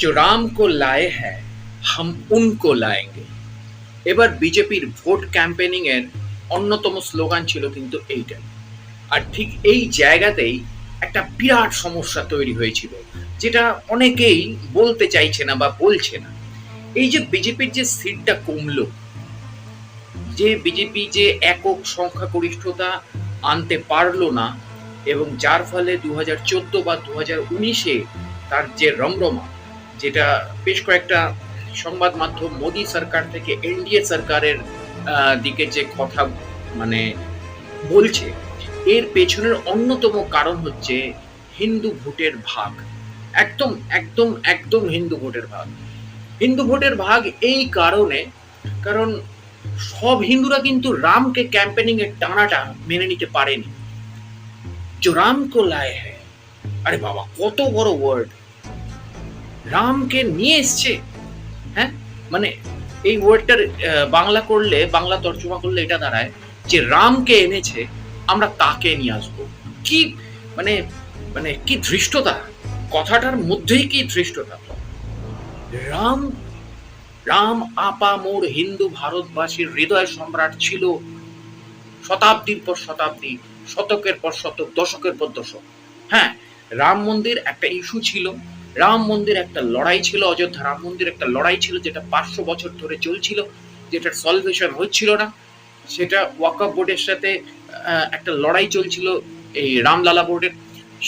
जो राम को लाए हैं हम उनको लाएंगे। এবার বিজেপির ভোট ক্যাম্পেনিং এর অন্যতম স্লোগান ছিল কিন্তু এইটাই। আর ঠিক এই জায়গাতেই একটা বিরাট সমস্যা তৈরি হয়েছিল, যেটা অনেকেই বলতে চাইছে না বা বলছে না। এই যে বিজেপির যে সিটটা কমলো, যে বিজেপি যে একক সংখ্যাগরিষ্ঠতা আনতে পারলো না, এবং যার ফলে 2014 বা 2019-এ তার যে রমরমা, যেটা বেশ কয়েকটা সংবাদ মাধ্যম মোদী সরকার থেকে এনডিএ সরকারের দিকে যে কথা মানে বলছে, এর পেছনের অন্যতম কারণ হচ্ছে হিন্দু ভোটের ভাগ। একদম একদম একদম হিন্দু ভোটের ভাগ। হিন্দু ভোটের ভাগ এই কারণে, কারণ সব হিন্দুরা কিন্তু রামকে ক্যাম্পেনিং এর টানাটা মেনে নিতে পারেনি। जो राम को लाए हैं, আরে বাবা কত বড় ওয়ার্ড! রামকে নিয়ে এসছে, হ্যাঁ, মানে এই ওয়ার্ডটার বাংলা করলে, বাংলা তর্জমা করলে এটা দাঁড়ায় যে রামকে এনেছে, আমরা তাকে নিয়ে আসবো। কি মানে মানে কি ধৃষ্টতা! কথাটার মধ্যেই কি ধৃষ্টতা! রাম, রাম আপামোর হিন্দু ভারতবাসীর হৃদয় সম্রাট ছিল শতাব্দীর পর শতাব্দী, শতকের পর শতক, দশকের পর দশক। হ্যাঁ, রাম মন্দির একটা ইস্যু ছিল, রাম মন্দির একটা লড়াই ছিল, অযোধ্যা রাম মন্দির একটা লড়াই ছিল, যেটা 500 বছর ধরে চলছিল, যেটার সলভেশন হচ্ছিল না। সেটা ওয়াকফ বোর্ডের সাথে একটা লড়াই চলছিল, এই রামলালা বোর্ডের।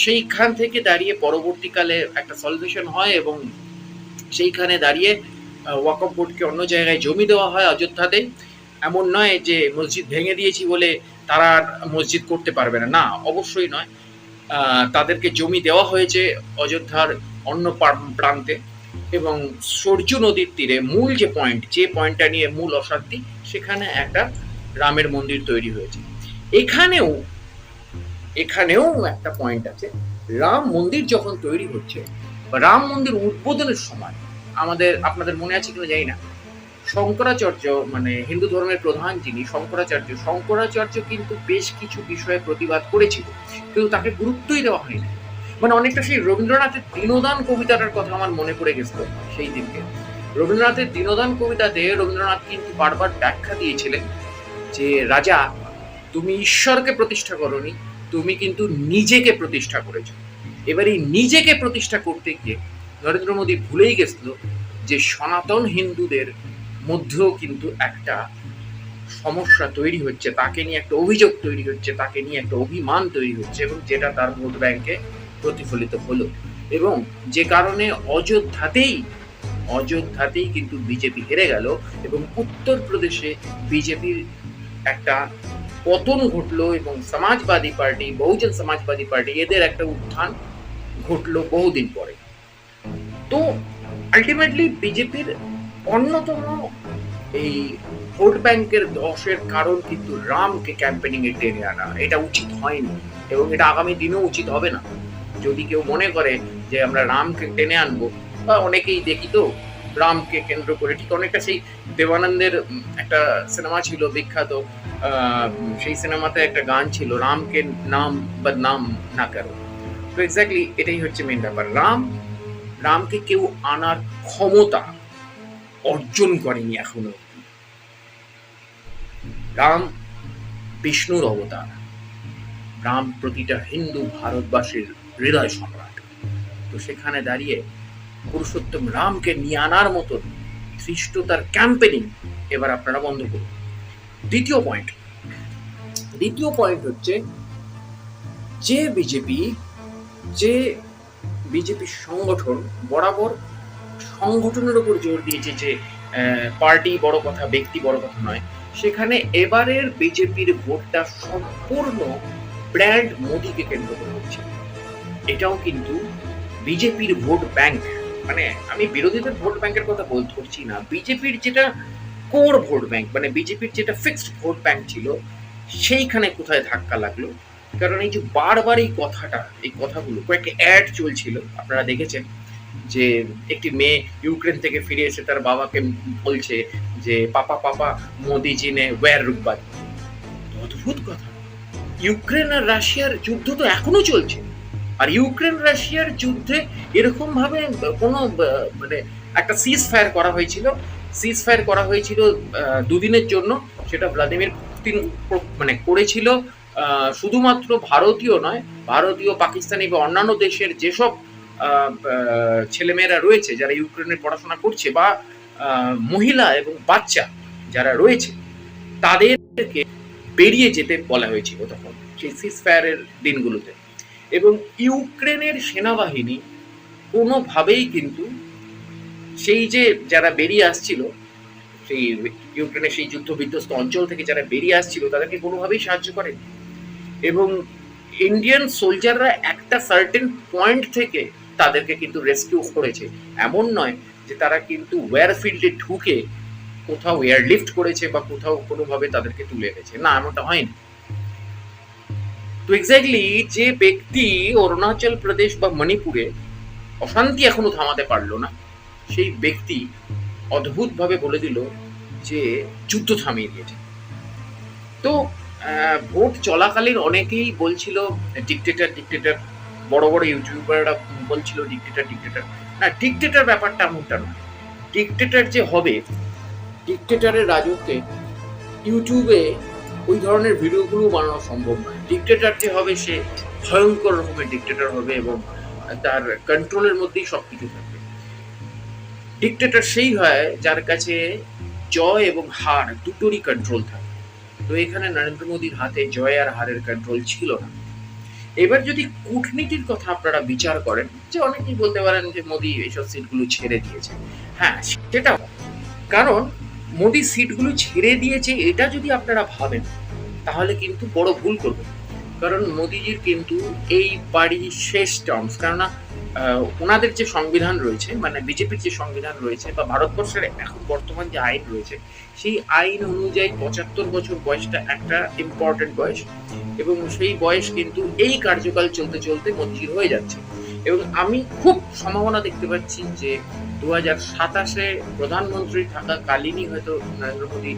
সেইখান থেকে দাঁড়িয়ে পরবর্তীকালে একটা সলভেশন হয়, এবং সেইখানে দাঁড়িয়ে ওয়াকফ বোর্ডকে অন্য জায়গায় জমি দেওয়া হয় অযোধ্যাতে। এমন নয় যে মসজিদ ভেঙে দিয়েছি বলে তারা মসজিদ করতে পারবে না, না, অবশ্যই নয়। তাদেরকে জমি দেওয়া হয়েছে অযোধ্যার অন্য প্রান্তে, এবং সরজু নদীর তীরে মূল যে পয়েন্ট, যে পয়েন্টটা নিয়ে মূল অশান্তি, সেখানে একটা রামের মন্দির তৈরি হয়েছে। এখানেও এখানেও একটা পয়েন্ট আছে। রাম মন্দির যখন তৈরি হচ্ছে, বা রাম মন্দির উদ্বোধনের সময়, আপনাদের মনে আছে কিনা জানি না, শঙ্করাচার্য মানে হিন্দু ধর্মের প্রধান যিনি শঙ্করাচার্য কিন্তু বেশ কিছু বিষয়ে প্রতিবাদ করেছিল, কিন্তু তাকে গুরুত্বই দেওয়া হয়নি। মানে অনেকটা সেই রবীন্দ্রনাথের দীনদান কবিতাটার কথা আমার মনে পড়ে গেছিল সেই দিনকে। রবীন্দ্রনাথের দীনদান কবিতাতে রবীন্দ্রনাথ কিন্তু বারবার ব্যাখ্যা দিয়েছিলেন যে রাজা, তুমি ঈশ্বরকে প্রতিষ্ঠা করোনি, তুমি কিন্তু নিজেকে প্রতিষ্ঠা করেছো। এবার এই নিজেকে প্রতিষ্ঠা করতে গিয়ে নরেন্দ্র মোদী ভুলেই গেছিল যে সনাতন হিন্দুদের মধ্যেও কিন্তু একটা সমস্যা তৈরি হচ্ছে, তাকে নিয়ে একটা অভিযোগ তৈরি হচ্ছে, তাকে নিয়ে একটা অভিমান তৈরি হচ্ছে, এবং যেটা তার ভোট ব্যাংকে প্রতিফলিত হলো, এবং যে কারণে অযোধ্যাতেই কিন্তু বিজেপি হেরে গেল, এবং উত্তরপ্রদেশে বিজেপির একটা পতন ঘটলো, এবং সমাজবাদী পার্টি, বহুজন সমাজবাদী পার্টি, এদের একটা উত্থান ঘটলো বহুদিন পরে। তো আলটিমেটলি বিজেপির অন্যতম এই ভোট ব্যাংকের দশের কারণ কিন্তু রামকে ক্যাম্পেনিং এ টেনে আনা। এটা উচিত হয়নি, এবং এটা আগামী দিনেও উচিত হবে না। যদি কেউ মনে করে যে আমরা রামকে টেনে আনবো, বা অনেকেই দেখি তো রামকে কেন্দ্র করে, ঠিক অনেকটা সেই দেবানন্দের একটা সিনেমা ছিল বিখ্যাত, সেই সিনেমাতে একটা গান ছিল, রামকে নাম বদনাম না করো। তো এক্স্যাক্টলি এটাই হচ্ছে মেন ব্যাপার। রামকে কেউ আনার ক্ষমতা অর্জন করেনি এখনো। রাম বিষ্ণুর অবতার, রাম প্রতিটা হিন্দু ভারতবাসীর হৃদয় সম্রাট। তো সেখানে দাঁড়িয়ে পুরুষোত্তম রামকে নিয়ে আনার মতন ধৃষ্টতার ক্যাম্পেনিং এবার আপনারা বন্ধ করুন। দ্বিতীয় পয়েন্ট হচ্ছে যে বিজেপি সংগঠন বরাবর সংগঠনের উপর জোর দিয়েছে, যে পার্টি বড় কথা, ব্যক্তি বড় কথা নয়, সেখানে এবারের বিজেপির ভোটটা সম্পূর্ণ ব্র্যান্ড মোদীকে কেন্দ্র করে হচ্ছে। এটাও কিন্তু বিজেপির ভোট ব্যাংক, মানে আমি বিরোধীদের ভোট ব্যাংকের কথা বলছি না, বিজেপির যেটা কোর ভোট ব্যাংক, মানে বিজেপির যেটা ফিক্সড ভোট ব্যাংক ছিল, সেইখানে কোথায় ধাক্কা লাগলো। কারণ এই যে বারবার এই কথাগুলো, কয়েকটা অ্যাড চলছিল, আপনারা দেখেছেন যে একটি মেয়ে ইউক্রেন থেকে ফিরে এসে তার বাবাকে বলছে যে পাপা মোদিজি নে ওয়্যার রুকবা। অদ্ভুত কথা! ইউক্রেন আর রাশিয়ার যুদ্ধ তো এখনো চলছে, আর ইউক্রেন রাশিয়ার যুদ্ধে এরকম ভাবে কোনো মানে একটা সিজ ফায়ার করা হয়েছিল দুদিনের জন্য। সেটা ভ্লাদিমির পুতিন মানে করেছিল শুধুমাত্র ভারতীয় নয়, ভারতীয়, পাকিস্তানি বা অন্যান্য দেশের যেসব ছেলেমেয়েরা রয়েছে যারা ইউক্রেনে পড়াশোনা করছে, বা মহিলা এবং বাচ্চা যারা রয়েছে, তাদেরকে বেরিয়ে যেতে বলা হয়েছিল তখন সেই সিজ ফায়ারের দিনগুলোতে। এবং ইউক্রেনের সেনাবাহিনী কোনোভাবেই কিন্তু সেই যে যারা বেরিয়ে আসছিল সেই ইউক্রেনের সেই যুদ্ধ বিধ্বস্ত অঞ্চল থেকে যারা বেরিয়ে আসছিল তাদেরকে কোনোভাবেই সাহায্য করেনি। এবং ইন্ডিয়ান সোলজাররা একটা সার্টেন পয়েন্ট থেকে তাদেরকে কিন্তু রেস্কিউ করেছে। এমন নয় যে তারা কিন্তু ওয়্যার ফিল্ডে ঢুকে কোথাও এয়ারলিফট করেছে বা কোথাও কোনোভাবে তাদেরকে তুলে এনেছে, না, এমনটা হয়নি। তো এক্স্যাক্টলি যে ব্যক্তি অরুণাচল প্রদেশ বা মণিপুরে অশান্তি এখনো থামাতে পারলো না, সেই ব্যক্তি অদ্ভুতভাবে বলে দিল যে যুদ্ধ থামিয়ে দিয়েছে। তো ভোট চলাকালীন অনেকেই বলছিল ডিক্টেটর, বড় বড় ইউটিউবাররা বলছিল ডিক্টেটর। না, ডিক্টেটর ব্যাপারটা এমনটা নয়। ডিক্টেটর যে হবে, ডিক্টেটরের রাজত্বে ইউটিউবে ওই ধরনের ভিডিওগুলো বানানো সম্ভব নয়। ডিক্টেটর যে হবে সে ভয়ঙ্কর রকমের ডিক্টেটর হবে এবং তার কন্ট্রোলের মধ্যেই সবকিছু থাকবে। ডিক্টেটর সেই হয় যার কাছে জয় এবং হার দুটোরই কন্ট্রোল থাকে। তো এখানে নরেন্দ্র মোদীর হাতে জয় আর হারের কন্ট্রোল ছিল না। এবার যদি কূটনীতির কথা আপনারা বিচার করেন, যে অনেকেই বলতে পারেন যে মোদী এইসব সিটগুলো ছেড়ে দিয়েছে। হ্যাঁ, সেটাও, কারণ মোদী সিটগুলো ছেড়ে দিয়েছে এটা যদি আপনারা ভাবেন তাহলে কিন্তু বড় ভুল করবেন। কারণ মোদীজির কিন্তু এই বাড়ি শেষ টার্মস, কেননা ওনাদের যে সংবিধান রয়েছে, মানে বিজেপির যে সংবিধান রয়েছে বা ভারতবর্ষের এখন বর্তমান যে আইন রয়েছে, সেই আইন অনুযায়ী 75 বছর বয়সটা একটা ইম্পর্টেন্ট বয়স, এবং সেই বয়স কিন্তু এই কার্যকাল চলতে চলতে মোদীজির হয়ে যাচ্ছে। এবং আমি খুব সম্ভাবনা দেখতে পাচ্ছি যে 2027-এ প্রধানমন্ত্রী থাকাকালীনই হয়তো নরেন্দ্র মোদী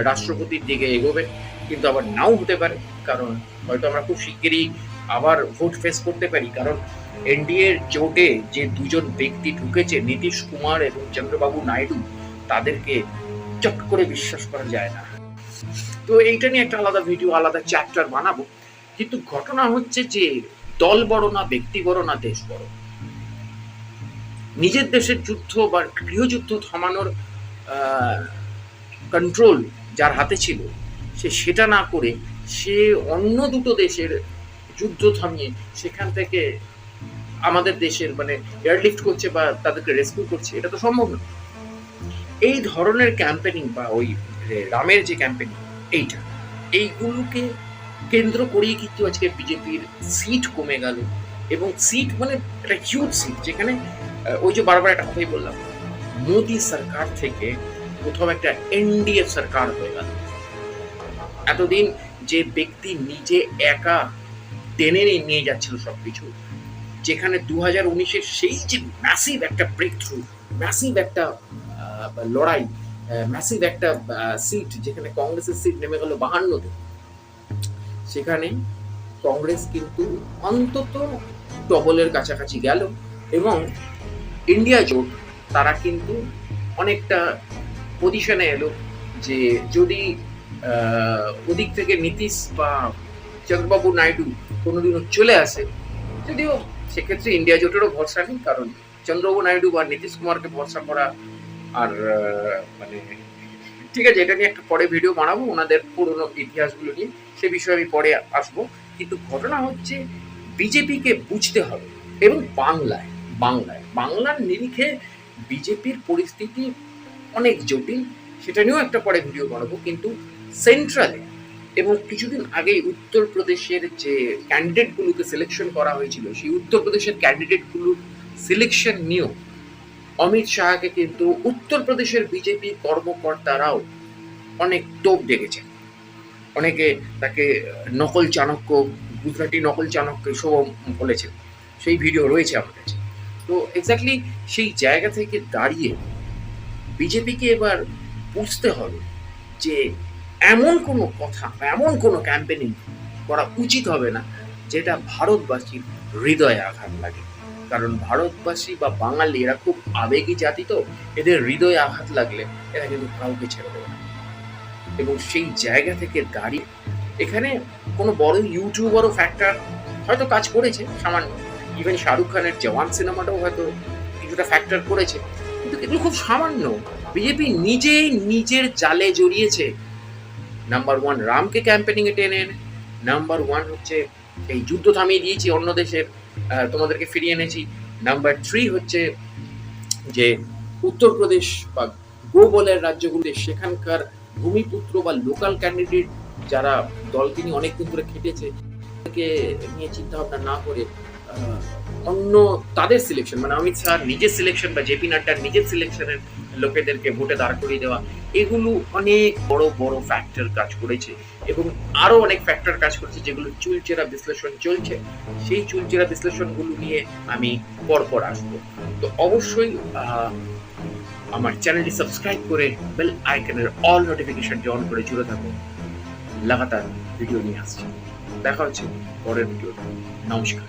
রাষ্ট্রপতির দিকে এগোবে, কিন্তু আবার নাও হতে পারে, কারণ হয়তো আমরা খুব শিগগিরই আবার ভোট ফেস করতে পারি। কারণ এনডিএ জোটে যে দুজন ব্যক্তি ঢুকেছে, নীতিশ কুমার এবং চন্দ্রবাবু নাইডু, তাদেরকে চট করে বিশ্বাস করা যায় না। তো এইটা নিয়ে একটা আলাদা ভিডিও, আলাদা চ্যাপ্টার বানাবো। কিন্তু ঘটনা হচ্ছে যে দল বড় না, ব্যক্তি বড় না, দেশ বড়। নিজের দেশের যুদ্ধ বা গৃহযুদ্ধ থামানোর কন্ট্রোল যার হাতে ছিল, সে সেটা না করে সে অন্য দুটো দেশের যুদ্ধ থামিয়ে সেখান থেকে আমাদের দেশের মানে এয়ারলিফট করছে বা তাদেরকে রেস্কিউ করছে, এটা তো সম্ভব না। এই ধরনের ক্যাম্পেনিং বা ওই রামের যে ক্যাম্পেনিং, এইগুলোকে কেন্দ্র করেই কিন্তু আজকে বিজেপির সিট কমে গেল। এবং সিট মানে একটা হিউজ সিট, যেখানে ওই যে বারবার একটা কথাই বললাম, মোদী সরকার থেকে কোথাও একটা এনডিএ সরকার হয়ে গেল। এতদিন যে ব্যক্তি নিজে একা টেনে নিয়ে যাচ্ছিল সবকিছু, যেখানে 2019-এর সেই যে ম্যাসিভ একটা ব্রেক থ্রু, ম্যাসিভ একটা লড়াই, ম্যাসিভ একটা সিট, যেখানে কংগ্রেসের সিট নেমে গেল 52-তে, সেখানে কংগ্রেস কিন্তু অন্তত ডবলের কাছাকাছি গেল। এবং ইন্ডিয়া জোট তারা কিন্তু অনেকটা পজিশনে এলো যে যদি ওদিক থেকে নীতিশ বা চন্দ্রবাবু নাইডু কোনোদিনও চলে আসে, যদিও সেক্ষেত্রে ইন্ডিয়া জোটেরও ভরসা নেই, কারণ চন্দ্রবাবু নাইডু বা নীতিশ কুমারকে ভরসা করা আর মানে ঠিক আছে, এটা নিয়ে একটা পরে ভিডিও বানাবো ওনাদের পুরনো ইতিহাসগুলো নিয়ে, সে বিষয়ে আমি পরে আসবো। কিন্তু ঘটনা হচ্ছে বিজেপিকে বুঝতে হবে। এবং বাংলার নিরিখে বিজেপির পরিস্থিতি অনেক জটিল, সেটা নিয়েও একটা পরে ভিডিও বানাবো। কিন্তু সেন্ট্রালে এবং কিছুদিন আগেই উত্তরপ্রদেশের যে ক্যান্ডিডেটগুলোকে সিলেকশন করা হয়েছিল, সেই উত্তরপ্রদেশের ক্যান্ডিডেটগুলোর সিলেকশন নিয়েও অমিত শাহকে কিন্তু উত্তরপ্রদেশের বিজেপি কর্মকর্তারাও অনেক টোপ দেখেছেন। অনেকে তাকে নকল চাণক্য, গুজরাটি নকল চাণক্য এসব বলেছেন, সেই ভিডিও রয়েছে আমার কাছে। তো এক্স্যাক্টলি সেই জায়গা থেকে দাঁড়িয়ে বিজেপিকে এবার বুঝতে হবে যে এমন কোনো কথা, এমন কোনো ক্যাম্পেনিং করা উচিত হবে না যেটা ভারতবাসীর হৃদয়ে আঘাত লাগে। কারণ ভারতবাসী বা বাঙালি এরা খুব আবেগী জাতি তো, এদের হৃদয়ে আঘাত লাগলে এরা কিন্তু কাউকে ছেড়ে দেবে না। এবং সেই জায়গা থেকে দাঁড়িয়ে এখানে কোনো বড় ইউটিউবারও ফ্যাক্টর হয়তো কাজ করেছে সামান্য, ইভেন শাহরুখ খানের জওয়ান সিনেমাটাও হয়তো কিছুটা ফ্যাক্টর করেছে, কিন্তু এগুলো খুব সামান্য। বিজেপি নিজেই নিজের জালে জড়িয়েছে। নাম্বার ওয়ান রামকে ক্যাম্পেনিং এ টেনে এনে, নাম্বার ওয়ান হচ্ছে এই যুদ্ধ থামিয়ে দিয়েছি অন্য দেশের, তোমাদেরকে ফিরিয়ে এনেছি। নাম্বার থ্রি হচ্ছে যে উত্তরপ্রদেশ বা গোবলের রাজ্যগুলিতে সেখানকার ভূমিপুত্র বা লোকাল ক্যান্ডিডেট যারা দলকে নিয়ে অনেকদিন ধরে খেটেছে, তাদেরকে নিয়ে চিন্তা ভাবনা না করে অন্য তাদের সিলেকশন, মানে অমিত শাহ নিজের সিলেকশন বা জেপি নাড্ডার নিজের সিলেকশনের লোকেদেরকে ভোটে দাঁড় করিয়ে দেওয়া, এগুলো অনেক বড় বড় ফ্যাক্টর কাজ করেছে। এবং আরো অনেক ফ্যাক্টর কাজ করেছে যেগুলো চুলচেরা বিশ্লেষণ চলছে, সেই চুলচেরা বিশ্লেষণগুলো নিয়ে আমি পরপর আসবো। তো অবশ্যই আমার চ্যানেলটি সাবস্ক্রাইব করে বেল আইকনের অল নোটিফিকেশনটি অন করে জুড়ে থাকো। লাগাতার ভিডিও নিয়ে আসছি। দেখা হচ্ছে পরের ভিডিওতে। নমস্কার।